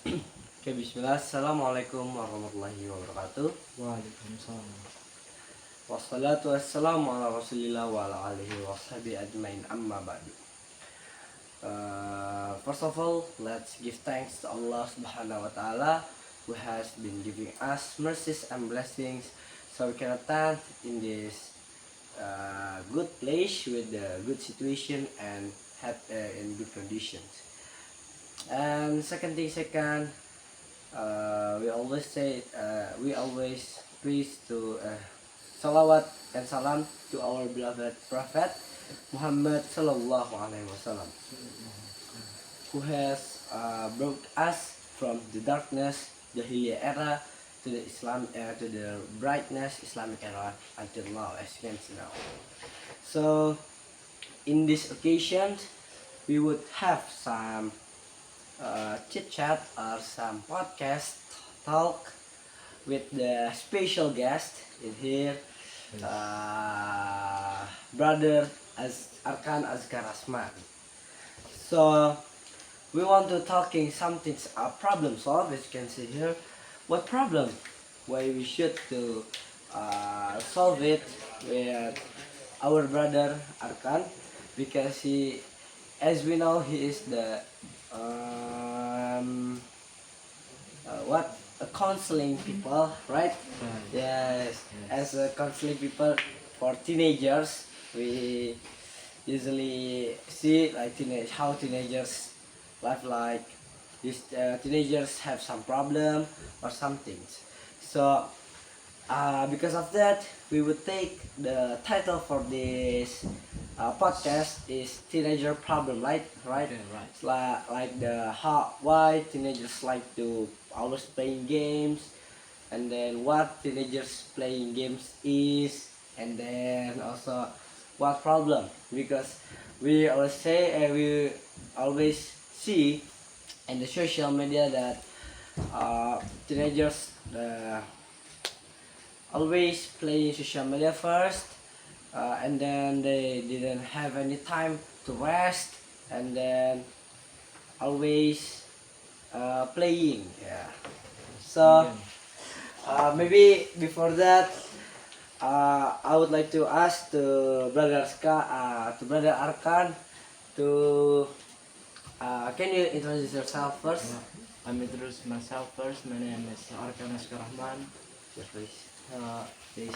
Oke, bismillah. Assalamualaikum warahmatullahi wabarakatuh. Waalaikumsalam. Wassalatu wassalamu ala rasulillah wa ala alihi wa sahbihi ajmain amma ba'du. First of all, let's give thanks to Allah subhanahu wa ta'ala who has been giving us mercies and blessings so we can attend in this good place with the good situation and have in good conditions. And second, we always praise to salawat and salam to our beloved Prophet Muhammad Sallallahu Alaihi Wasallam, who has brought us from the darkness Jahiliyah era to the to the brightness Islamic era until now, as you can see now. So, in this occasion, we would have some chit chat or some podcast talk with the special guest in here, brother Arkan Azkar Asman. So we want to talking something problem solve, as you can see here. What problem? Why we should to solve it with our brother Arkan, because he, as we know, he is the what a counseling people, right? Yes, as a counseling people for teenagers, we usually see like how teenagers life like. These teenagers have some problem or something. So because of that, we would take the title for this podcast is teenager problem, right? Right. Okay, right. It's like the how why teenagers like to always playing games, and then what teenagers playing games is, and then also what problem, because we always say we always see in the social media that teenagers always play social media first, and then they didn't have any time to rest, and then always playing. Yeah. So maybe before that, I would like to ask to to brother Arkan, to can you introduce yourself first? I'm introduce myself first. My name is Arkan Azkar Rahman. Yes, please. Uh, Please.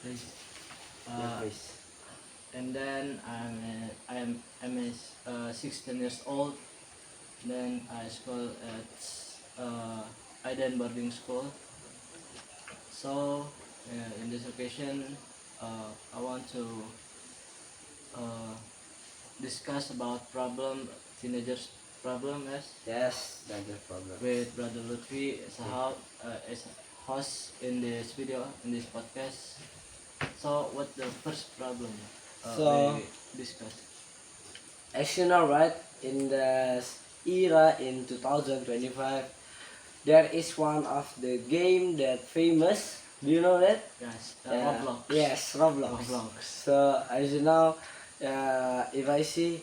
please. Yes, Uh, please. and then I'm 16 years old. Then I school at Aiden boarding school. So in this occasion, I want to uh, discuss about teenagers problem Yes, that's the problem. with Brother Lutfi as a host in this video, in this podcast. So what the first problem So, we discuss? as you know, right, in the era in 2025, there is one of the game that famous. Do you know that? Yes, Yeah. Roblox. Yes, Roblox. Roblox. So as you know, if I see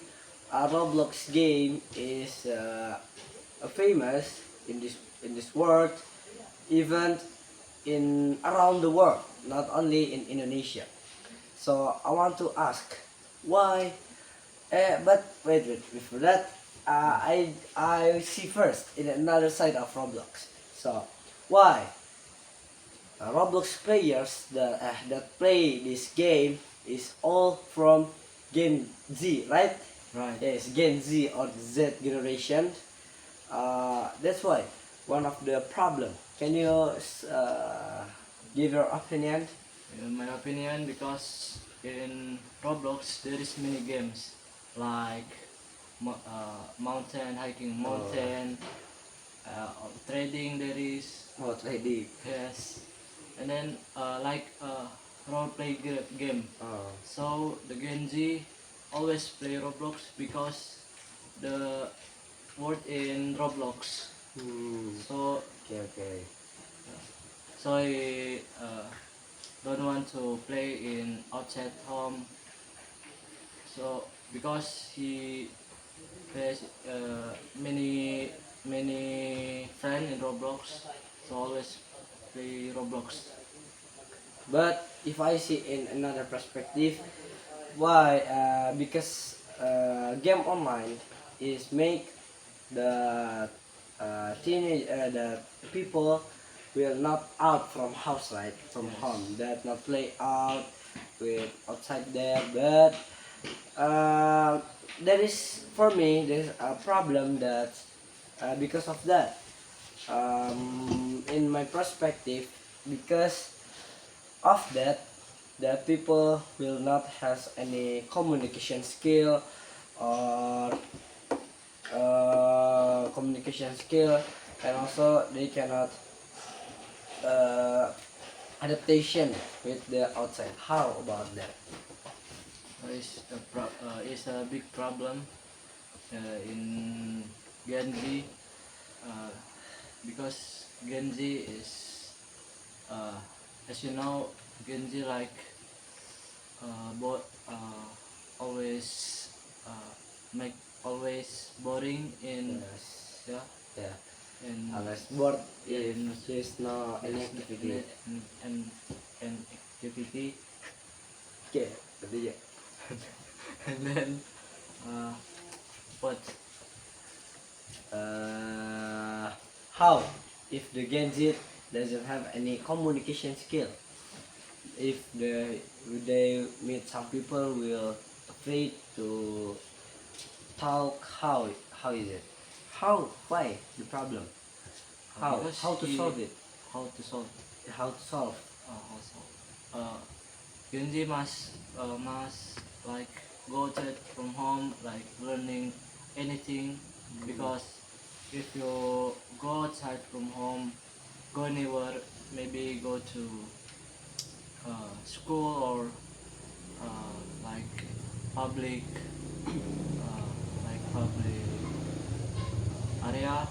a Roblox game is famous in this world, even in around the world, not only in Indonesia. So I want to ask why. But wait, before that, I see first in another side of Roblox. So why Roblox players that play this game is all from Gen Z, right? Right. Yes, Gen Z or Z generation. That's why one of the problem. Can you give your opinion? In my opinion, because in Roblox there is many games like mountain hiking, mountain trading. There is What lady? yes, and then like role play game. Oh, So the Gen Z always play Roblox because the word in Roblox. So okay, okay. so I don't want to play in outside home. So because he plays many friend in Roblox, so always play Roblox. But if I see in another perspective, why? Because game online is make the the people will not out from house, right, from Yes. home, that not play out with outside there. But uh, there is, for me, there's a problem that because of that, in my perspective, because of that, the people will not has any communication skill or communication skill, and also they cannot uh, adaptation with the outside. How about that? Is a big problem in Gen Z, uh, because Gen Z is, uh, as you know, Gen Z like always make always boring in, Yes. yeah, Yeah. and Unless bored, if in there's no any activity. and and activity. Okay, jadi ya. And then uh, what How if the Gen Z doesn't have any communication skill? If they meet some people will afraid to talk. How is it? How, why the problem? because How to solve it? how to solve How to solve? also Gen Z must like go outside from home, like learning anything, because if you go outside from home, go anywhere, maybe go to school or like public public area,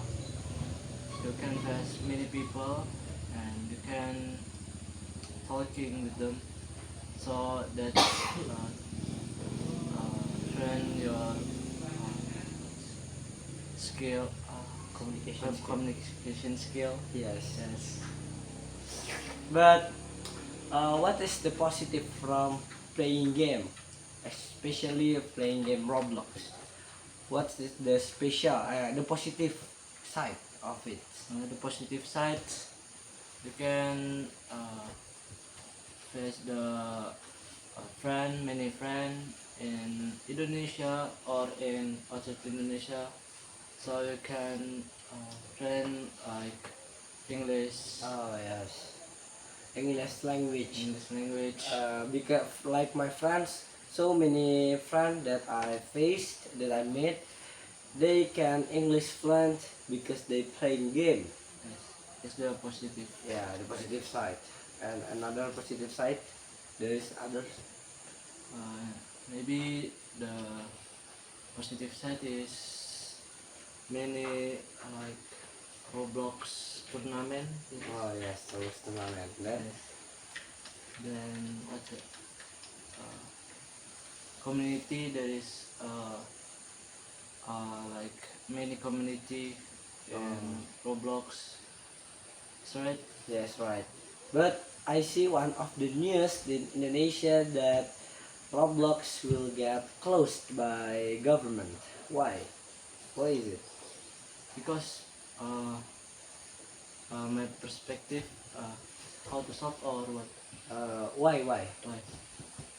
you can face many people and you can talking with them, so that train your skill, communication skill. Yes. Yes. But what is the positive from playing game, especially playing game Roblox? What is the special, the positive side of it? The positive side, you can face the many friend in Indonesia or in outside Indonesia, so you can train like English, Oh yes, English language. English language. Because like my friends, so many friends that I faced, that I met, they can English fluent because they playing game. Yes, it's the positive. Yeah, the positive side. And another positive side, there is others. Uh, Maybe the positive side is many like Roblox tournament. Oh yes, terus tournament. Then Yes. Then what's it? Uh, Community, there is like many community in Roblox. That's right. yes, right. But I see one of the news in Indonesia that Roblox will get closed by government. Why? Why is it? Because my perspective, how to solve or what? Why? Why?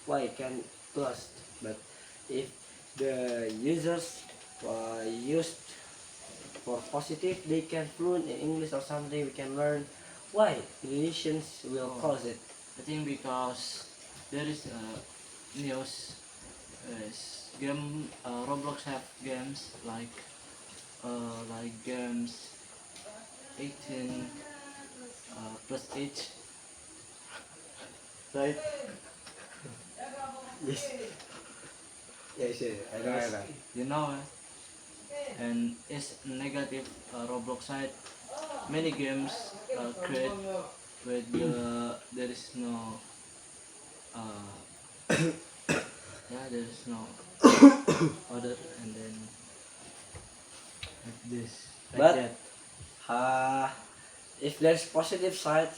Why can closed? But if the users used for positive, they can fluent in English or something. We can learn. Why Indonesians will Oh. close it? I think because there is news, game, Roblox have games like games 18 plus age, right? Yes. Yes, yes. I know. I know. You know, and it's negative Roblox side. Many games create with there is no yeah, there is no order, and then like this, like But that. If there's positive side,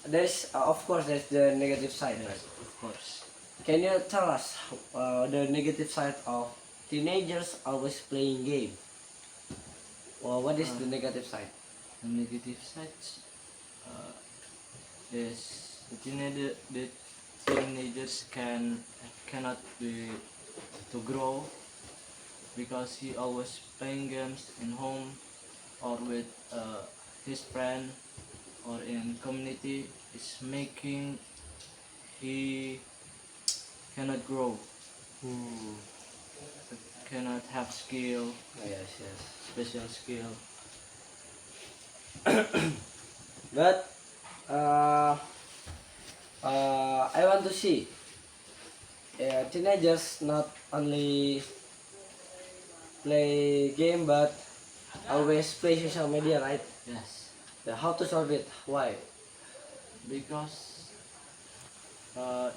there's of course there's the negative side, Yes, right? of course. Can you tell us the negative side of teenagers always playing game? Well, what is the negative side? The negative sides is the teenagers cannot be to grow because he always playing games in home or with his friend or in community is making he cannot grow, Hmm. cannot have skill, Yes, yes. special skill. But I want to see teenagers not only play game but always play social media, right? Yes, How to solve it? Why? because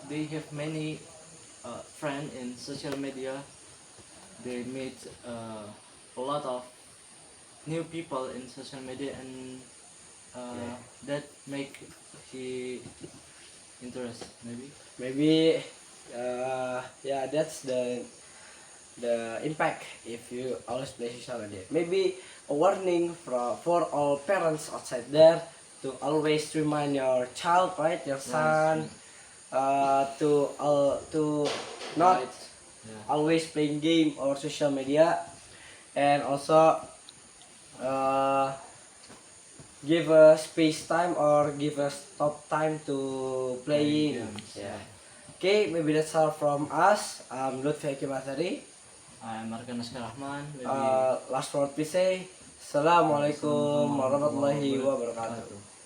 they have many friends in social media. They meet a lot of new people in social media, and that make he interest maybe. Maybe yeah, that's the impact if you always play social media. Maybe a warning for all parents outside there to always remind your child, right, your son, to not Right. Yeah. always playing game or social media, and also uh, give a space time or give a stop time to playing. games. Yeah. Okay, maybe that's all from us. Lutfi Hakim Athari. I'm Arkan Askar Rahman. Maybe Last word we say. Assalamualaikum warahmatullahi wabarakatuh.